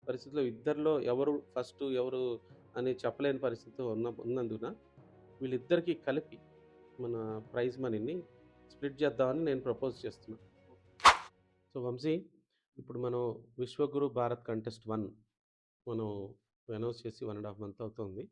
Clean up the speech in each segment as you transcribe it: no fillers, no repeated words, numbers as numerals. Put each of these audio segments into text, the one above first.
పరిస్థితిలో ఇద్దరిలో ఎవరు ఫస్ట్ ఎవరు అని చెప్పలేని పరిస్థితి ఉన్నందున వీళ్ళిద్దరికీ కలిపి మన ప్రైజ్ మనీని స్ప్లిట్ చేద్దామని నేను ప్రపోజ్ చేస్తున్నా. సో వంశీ, ఇప్పుడు మనం విశ్వగురు భారత్ కంటెస్ట్ 1 మనం అనౌన్స్ చేసి 1.5 మంత్ అవుతుంది.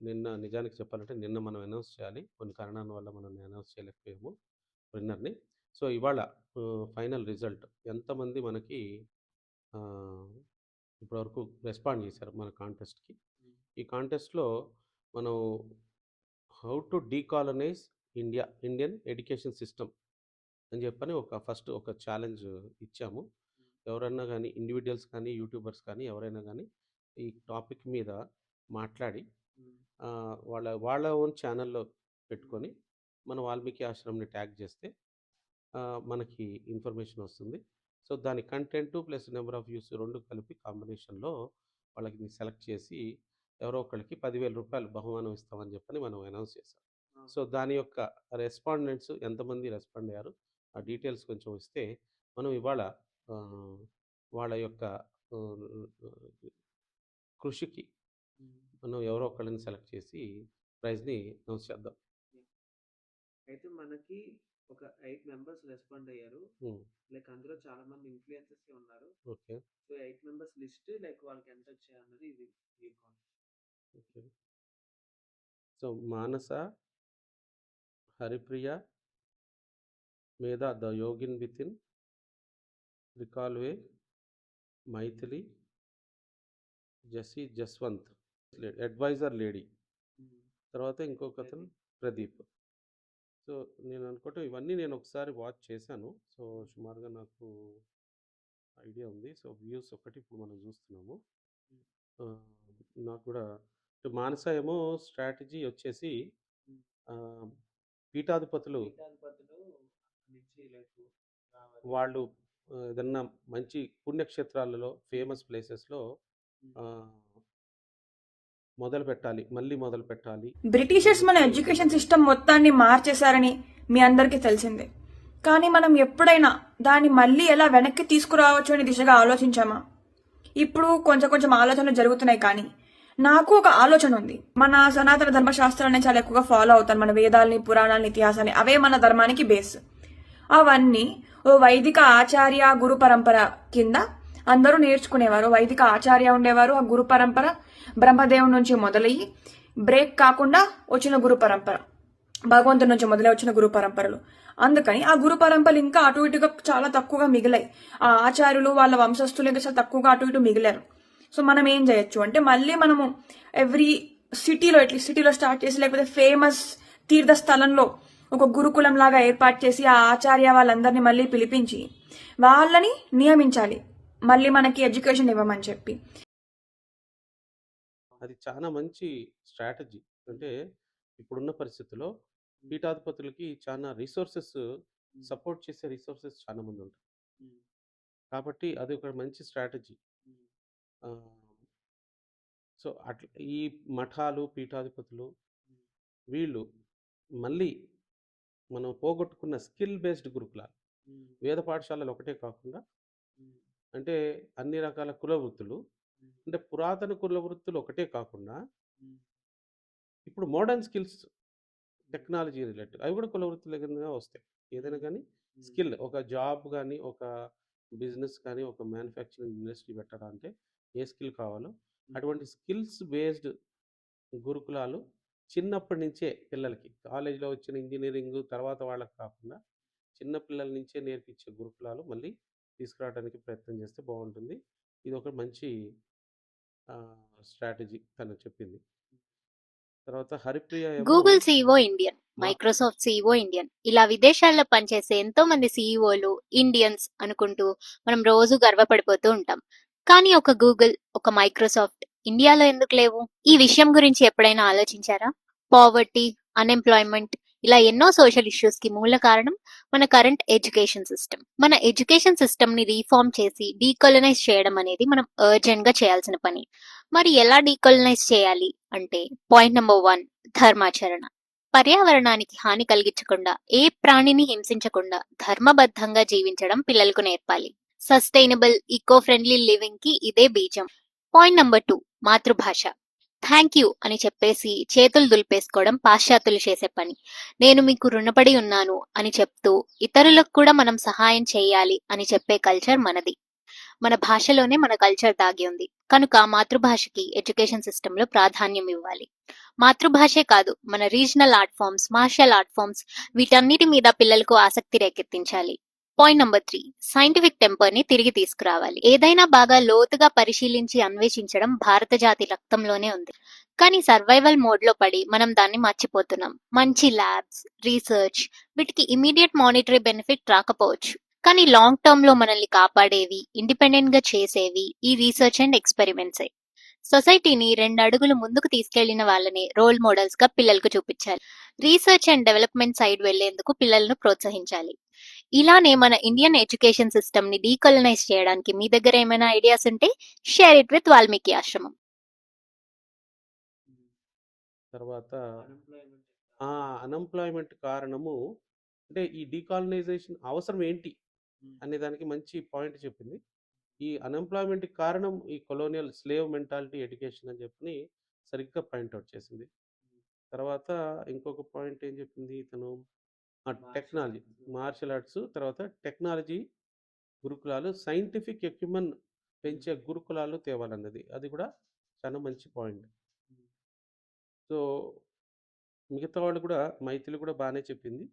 నిన్న నిజానికి చెప్పాలంటే నిన్న మనం అనౌన్స్ చేయాలి. కొన్ని కారణాల వల్ల మనం అనౌన్స్ చేయలేకపోయాము విన్నర్‌ని. సో ఇవాళ ఫైనల్ రిజల్ట్ ఎంతమంది మనకి ఇప్పటివరకు రెస్పాండ్ చేశారు మన కాంటెస్ట్‌కి. ఈ కాంటెస్ట్‌లో మనం how to decolonize Indian education system అని చెప్పని ఫస్ట్ ఒక ఛాలెంజ్ ఇచ్చాము. ఎవరన్నా కానీ ఇండివిజువల్స్ కానీ యూట్యూబర్స్ కానీ ఎవరైనా కానీ ఈ టాపిక్ మీద మాట్లాడి వాళ్ళ ఓన్ ఛానల్లో పెట్టుకొని మన వాల్మీకి ఆశ్రమంని ట్యాగ్ చేస్తే మనకి ఇన్ఫర్మేషన్ వస్తుంది. సో దాని content plus number of views 2 కలిపి కాంబినేషన్లో వాళ్ళకి సెలెక్ట్ చేసి ఎవరో ఒకళ్ళకి 10,000 రూపాయలు బహుమానం ఇస్తామని చెప్పని మనం అనౌన్స్ చేసాం. సో దాని యొక్క రెస్పాండెంట్స్ ఎంతమంది రెస్పాండ్ అయ్యారు ఆ డీటెయిల్స్ కొంచెం ఇస్తే మనం ఇవాళ వాళ్ళ యొక్క కృషికి మనం ఎవరో ఒకళ్ళని సెలెక్ట్ చేసి ప్రైజ్ని అనౌన్స్ చేద్దాం. అయితే మనకి ఒక 8 మెంబర్స్ రెస్పాండ్ అయ్యారు. లైక్ అందులో చాలా మంది ఇన్ఫ్లుయెన్సర్స్ ఉన్నారు. Okay. So 8 members list like వాళ్ళకి ఎంత వచ్చాయన్నది ఇది ఓకే. సో మానస, హరిప్రియ, మేధా ద యోగిన్ వితిన్, రికాల్వే, మైథిలి, జసి జస్వంత్ అడ్వైజర్ లేడీ, తర్వాత ఇంకొక అతను ప్రదీప్. సో నేను అనుకుంటే ఇవన్నీ నేను ఒకసారి వాచ్ చేశాను. సో సుమారుగా నాకు ఐడియా ఉంది. సో వ్యూస్ ఒకటి ఇప్పుడు మనం చూస్తున్నాము. నాకు కూడా మానస ఏమో స్ట్రాటజీ వచ్చేసి పీఠాధిపతులు వాళ్ళు ఏదన్నా మంచి పుణ్యక్షేత్రాలలో ఫేమస్ ప్లేసెస్లో మొదలు పెట్టాలి. బ్రిటిషర్స్ మన ఎడ్యుకేషన్ సిస్టమ్ మొత్తాన్ని మార్చేశారని మీ అందరికీ తెలిసిందే. కానీ మనం ఎప్పుడైనా దాన్ని మళ్ళీ ఎలా వెనక్కి తీసుకురావచ్చు అనే దిశగా ఆలోచించామా? ఇప్పుడు కొంచెం ఆలోచనలు జరుగుతున్నాయి. కానీ నాకు ఒక ఆలోచన ఉంది. మన సనాతన ధర్మశాస్త్రాన్ని చాలా ఎక్కువగా ఫాలో అవుతాను. మన వేదాలని, పురాణాలని, ఇతిహాసాన్ని, అవే మన ధర్మానికి బేస్. అవన్నీ ఓ వైదిక ఆచార్య గురు పరంపర కింద అందరూ నేర్చుకునేవారు. వైదిక ఆచార్య ఉండేవారు. ఆ గురు పరంపర బ్రహ్మదేవుడి నుంచి మొదలయ్యి బ్రేక్ కాకుండా వచ్చిన గురు పరంపర, భగవంతుడి నుంచి మొదలై వచ్చిన గురు పరంపరలు. అందుకని ఆ గురు పరంపరలు ఇంకా అటు ఇటుగా చాలా తక్కువగా మిగిలాయి. ఆ ఆచార్యులు వాళ్ళ వంశస్థులు ఇంకా చాలా తక్కువగా అటు ఇటు మిగిలారు. సో మనం ఏం చేయొచ్చు అంటే మళ్ళీ మనము ఎవ్రీ సిటీలో స్టార్ట్ చేసి, లేకపోతే ఫేమస్ తీర్థస్థలంలో ఒక గురుకులం లాగా ఏర్పాటు చేసి ఆ ఆచార్య వాళ్ళందరినీ మళ్ళీ పిలిపించి వాళ్ళని నియమించాలి, మళ్ళీ మనకి ఎడ్యుకేషన్ ఇవ్వమని చెప్పి. అది చాలా మంచి స్ట్రాటజీ. అంటే ఇప్పుడున్న పరిస్థితుల్లో పీఠాధిపతులకి చాలా రిసోర్సెస్, సపోర్ట్ చేసే రిసోర్సెస్ చాలా మంది ఉంటారు. కాబట్టి అది ఒక మంచి స్ట్రాటజీ. సో అట్లా ఈ మఠాలు, పీఠాధిపతులు వీళ్ళు మళ్ళీ మనం పోగొట్టుకున్న స్కిల్ బేస్డ్ గురుకులాలు, వేద పాఠశాలలు ఒకటే కాకుండా అంటే అన్ని రకాల కుల వృత్తులు, అంటే పురాతన కుల వృత్తులు ఒకటే కాకుండా ఇప్పుడు మోడర్న్ స్కిల్స్, టెక్నాలజీ రిలేటెడ్ అవి కూడా కుల వృత్తుల కింద వస్తాయి. ఏదైనా కానీ స్కిల్, ఒక జాబ్ కానీ, ఒక బిజినెస్ కానీ, ఒక మ్యానుఫ్యాక్చరింగ్ ఇండస్ట్రీ పెట్టాలంటే ఏ స్కిల్ కావాలో అటువంటి స్కిల్స్ బేస్డ్ గురుకులాలు చిన్నప్పటి నుంచే పిల్లలకి, కాలేజీలో వచ్చిన ఇంజనీరింగ్ తర్వాత వాళ్ళకి కాకుండా చిన్న పిల్లల నుంచే నేర్పించే గురుకులాలు మళ్ళీ తీసుకురావడానికి ప్రయత్నం చేస్తే బాగుంటుంది. ఇది ఒక మంచి స్ట్రాటజీ తను చెప్పింది. తర్వాత Haripriya Google CEO Indian, Microsoft CEO Indian, ఇలా విదేశాల్లో పనిచేసే ఎంతో మంది సిఇఓలు ఇండియన్స్ అనుకుంటూ మనం రోజు గర్వపడిపోతూ ఉంటాం. కానీ ఒక గూగుల్, ఒక మైక్రోసాఫ్ట్ ఇండియాలో ఎందుకు లేవు? ఈ విషయం గురించి ఎప్పుడైనా ఆలోచించారా? పావర్టీ, అన్ఎంప్లాయ్మెంట్, ఇలా ఎన్నో సోషల్ ఇష్యూస్ కి మూల కారణం మన కరెంట్ ఎడ్యుకేషన్ సిస్టమ్. మన ఎడ్యుకేషన్ సిస్టమ్ ని రీఫార్మ్ చేసి డీకొలనైజ్ చేయడం అనేది మనం అర్జెంట్ గా చేయాల్సిన పని. మరి ఎలా డీకొలనైజ్ చేయాలి అంటే పాయింట్ నెంబర్ 1, ధర్మాచరణ. పర్యావరణానికి హాని కలిగించకుండా, ఏ ప్రాణిని హింసించకుండా ధర్మబద్ధంగా జీవించడం పిల్లలకు నేర్పాలి. సస్టైనబుల్ ఈకో ఫ్రెండ్లీ లివింగ్ కి ఇదే బీజం. పాయింట్ నెంబర్ 2, మాతృభాష. థ్యాంక్ యూ అని చెప్పేసి చేతులు దులిపేసుకోవడం పాశ్చాత్యులు చేసే పని. నేను మీకు రుణపడి ఉన్నాను అని చెప్తూ ఇతరులకు కూడా మనం సహాయం చేయాలి అని చెప్పే కల్చర్ మనది. మన భాషలోనే మన కల్చర్ దాగి ఉంది. కనుక మాతృభాషకి ఎడ్యుకేషన్ సిస్టంలో ప్రాధాన్యం ఇవ్వాలి. మాతృభాషే కాదు, మన regional art forms, martial art forms, వీటన్నిటి మీద పిల్లలకు ఆసక్తి రేకెత్తించాలి. పాయింట్ నెంబర్ 3, సైంటిఫిక్ టెంపర్ ని తిరిగి తీసుకురావాలి. ఏదైనా బాగా లోతుగా పరిశీలించి అన్వేషించడం భారత జాతి రక్తంలోనే ఉంది. కానీ సర్వైవల్ మోడ్ లో పడి మనం దాన్ని మర్చిపోతున్నాం. మంచి ల్యాబ్స్, రీసెర్చ్, వీటికి ఇమీడియట్ మానిటరీ బెనిఫిట్ రాకపోవచ్చు. కానీ లాంగ్ టర్మ్ లో మనల్ని కాపాడేవి, ఇండిపెండెంట్ గా చేసేవి ఈ రీసెర్చ్ అండ్ ఎక్స్పెరిమెంట్సే. సొసైటీని 2 అడుగులు ముందుకు తీసుకెళ్లిన వాళ్ళని రోల్ మోడల్స్ గా పిల్లలకు చూపించాలి. రీసెర్చ్ అండ్ డెవలప్మెంట్ సైడ్ వెళ్లేందుకు పిల్లలను ప్రోత్సహించాలి. ఇలానే మన ఇండియన్ ఎడ్యుకేషన్ సిస్టమ్ ని డీకొలనైజ్ చేయడానికి మీ దగ్గర ఏమైనా ఐడియాస్ ఉంటే షేర్ ఇట్ విత్ వాల్మీకి ఆశ్రమం. తర్వాత అన్ఎంప్లాయ్మెంట్ అన్ఎంప్లాయ్మెంట్ కారణము అంటే ఈ డీకాలనైజేషన్ అవసరం ఏంటి అనే దానికి మంచి పాయింట్ చెప్పింది. ఈ అన్ఎంప్లాయ్మెంట్ కారణం ఈ కొలోనియల్ స్లేవ్ మెంటాలిటీ ఎడ్యుకేషన్ అని చెప్పి సరిగ్గా పాయింట్అవుట్ చేసింది. తర్వాత ఇంకొక పాయింట్ ఏం చెప్పింది తను, టెక్నాలజీ, మార్షల్ ఆర్ట్స్, తర్వాత టెక్నాలజీ గురుకులాలు, సైంటిఫిక్ ఎక్విప్మెంట్ పెంచే గురుకులాలు తేవాలన్నది, అది కూడా చాలా మంచి పాయింట్. సో మిగతా వాళ్ళు కూడా, మైథిలి కూడా బాగానే చెప్పింది.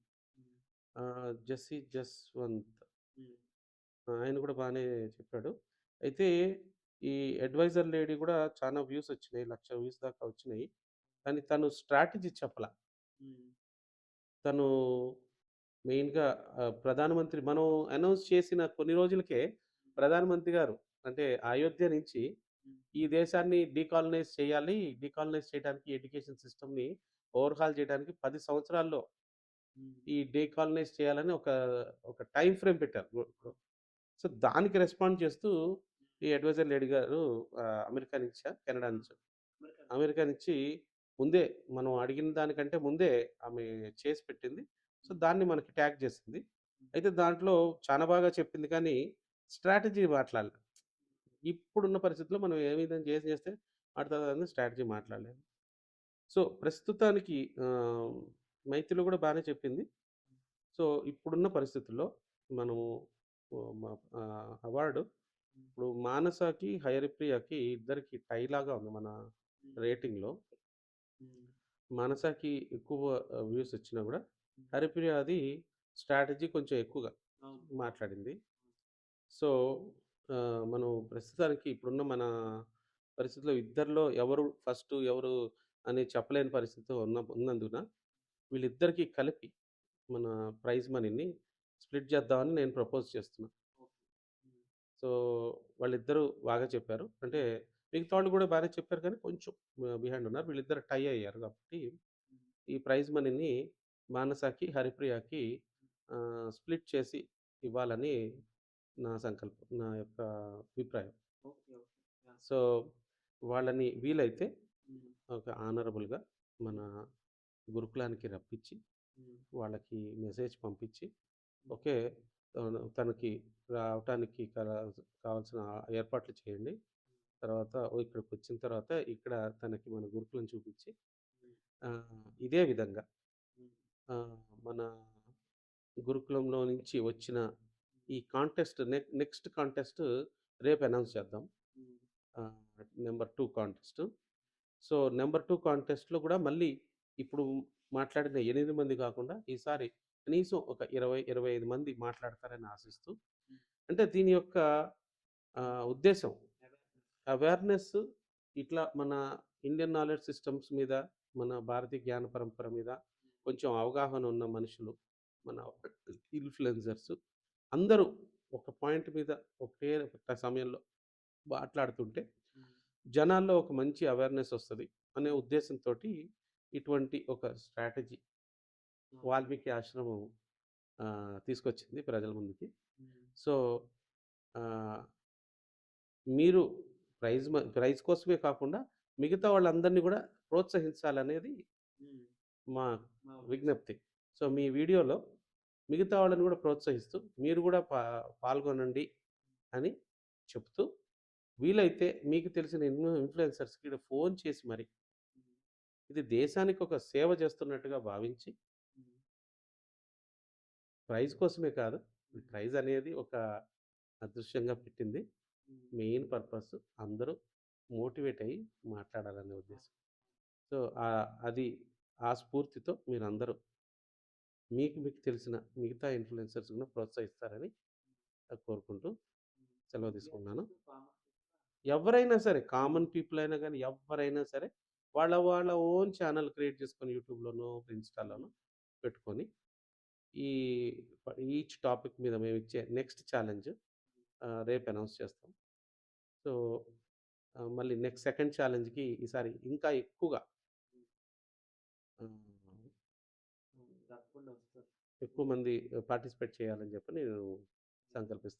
జస్సి జస్వంత్ ఆయన కూడా బాగానే చెప్పాడు. అయితే ఈ అడ్వైజర్ లేడీ కూడా చాలా వ్యూస్ వచ్చినాయి, 1,00,000 వ్యూస్ దాకా వచ్చినాయి. కానీ తను స్ట్రాటజీ చెప్పల. తను మెయిన్గా ప్రధానమంత్రి మనం అనౌన్స్ చేసిన కొన్ని రోజులకే ప్రధానమంత్రి గారు అంటే అయోధ్య నుంచి ఈ దేశాన్ని డీకాలనైజ్ చేయాలి, డీకాలనైజ్ చేయడానికి ఎడ్యుకేషన్ సిస్టమ్ని ఓవర్హాల్ చేయడానికి 10 సంవత్సరాల్లో ఈ డీకాలనైజ్ చేయాలని ఒక ఒక టైం ఫ్రేమ్ పెట్టారు. సో దానికి రెస్పాండ్ చేస్తూ ఈ అడ్వైజర్ లేడీ గారు అమెరికా నుంచి, కెనడా నుంచి, అమెరికా నుంచి ముందే మనం అడిగిన దానికంటే ముందే ఆమె చేసి పెట్టింది. సో దాన్ని మనకి ట్యాగ్ చేసింది. అయితే దాంట్లో చాలా బాగా చెప్పింది, కానీ స్ట్రాటజీ మాట్లాడలేదు. ఇప్పుడున్న పరిస్థితుల్లో మనం ఏ విధంగా చేస్తే ఆడుతుందని స్ట్రాటజీ మాట్లాడలేదు. సో ప్రస్తుతానికి మైత్రిలో కూడా బాగానే చెప్పింది. సో ఇప్పుడున్న పరిస్థితుల్లో మనము అవార్డు ఇప్పుడు మానసకి, హరిప్రియకి ఇద్దరికి టైలాగా ఉంది మన రేటింగ్లో. మానసకి ఎక్కువ వ్యూస్ వచ్చినా కూడా హరిప్రియ అది స్ట్రాటజీ కొంచెం ఎక్కువగా మాట్లాడింది. సో మనం ప్రస్తుతానికి ఇప్పుడున్న మన పరిస్థితిలో ఇద్దరిలో ఎవరు ఫస్ట్ ఎవరు అని చెప్పలేని పరిస్థితి ఉన్నందున వీళ్ళిద్దరికీ కలిపి మన ప్రైజ్ మనీని స్ప్లిట్ చేద్దామని నేను ప్రపోజ్ చేస్తున్నాను. సో వాళ్ళిద్దరూ బాగా చెప్పారు, అంటే మిగతా వాళ్ళు కూడా బాగానే చెప్పారు, కానీ కొంచెం బిహైండ్ ఉన్నారు. వీళ్ళిద్దరు టై అయ్యారు కాబట్టి ఈ ప్రైజ్ మనీని మానసకి, హరిప్రియకి స్ప్లిట్ చేసి ఇవ్వాలని నా సంకల్పం, నా యొక్క అభిప్రాయం. సో వాళ్ళని వీలైతే ఒక ఆనరబుల్గా మన గురుకులానికి రప్పించి వాళ్ళకి మెసేజ్ పంపించి, ఓకే తనకి రావటానికి కావాల్సిన ఏర్పాట్లు చేయండి, తర్వాత ఇక్కడికి వచ్చిన తర్వాత ఇక్కడ తనకి మన గురుకులను చూపించి ఇదే విధంగా మన గురుకులంలో నుంచి వచ్చిన ఈ కాంటెస్ట్ నెక్స్ట్ కాంటెస్ట్ రేపు అనౌన్స్ చేద్దాం, నెంబర్ 2 కాంటెస్ట్. సో నెంబర్ 2 కాంటెస్ట్లో కూడా మళ్ళీ ఇప్పుడు మాట్లాడిన 8 మంది కాకుండా ఈసారి కనీసం ఒక 20-25 మంది మాట్లాడతారని ఆశిస్తూ, అంటే దీని యొక్క ఉద్దేశం అవేర్నెస్, ఇట్లా మన ఇండియన్ నాలెడ్జ్ సిస్టమ్స్ మీద, మన భారతీయ జ్ఞాన పరంపర మీద కొంచెం అవగాహన ఉన్న మనుషులు, మన ఇన్ఫ్లుయెన్సర్స్ అందరూ ఒక పాయింట్ మీద ఒకే సమయంలో మాట్లాడుతుంటే జనాల్లో ఒక మంచి అవేర్నెస్ వస్తుంది అనే ఉద్దేశంతో ఇటువంటి ఒక స్ట్రాటజీ వాల్మీకి ఆశ్రమం తీసుకొచ్చింది ప్రజల ముందుకి. సో మీరు ప్రైజ్ కోసమే కాకుండా మిగతా వాళ్ళందరినీ కూడా ప్రోత్సహించాలనేది మా విజ్ఞప్తి. సో మీ వీడియోలో మిగతా వాళ్ళని కూడా ప్రోత్సహిస్తూ మీరు కూడా పాల్గొనండి అని చెప్తూ, వీలైతే మీకు తెలిసిన ఇన్‌ఫ్లుయెన్సర్స్‌కి ఫోన్ చేసి మరి ఇది దేశానికి ఒక సేవ చేస్తున్నట్టుగా భావించి, ప్రైజ్ కోసమే కాదు. ఈ ప్రైజ్ అనేది ఒక అదృశ్యంగా పెట్టింది. మెయిన్ పర్పస్ అందరూ మోటివేట్ అయ్యి మాట్లాడాలనే ఉద్దేశం. సో, అది ఆ స్ఫూర్తితో మీరందరూ మీకు తెలిసిన మిగతా ఇన్‌ఫ్లుయెన్సర్స్ కూడా ప్రోత్సహిస్తారని కోరుకుంటూ సెలవు తీసుకుంటున్నాను. ఎవరైనా సరే కామన్ పీపుల్ అయినా గానీ, ఎవ్వరైనా సరే వాళ్ళ ఓన్ ఛానెల్ క్రియేట్ చేసుకొని యూట్యూబ్‌లోనో, ఇన్‌స్టాలోనో పెట్టుకొని ఈ ఈచ్ టాపిక్ మీద మేమిచ్చే నెక్స్ట్ ఛాలెంజ్ రేపు అనౌన్స్ చేస్తాం. సో, మళ్ళీ నెక్స్ట్ సెకండ్ ఛాలెంజ్‌కి ఈసారి ఇంకా ఎక్కువగా ఆహ్, తప్పకుండా వస్తారు. ఎక్కువ మంది పార్టిసిపేట్ చేయాలని చెప్పి నేను సంకల్పిస్తున్నాను.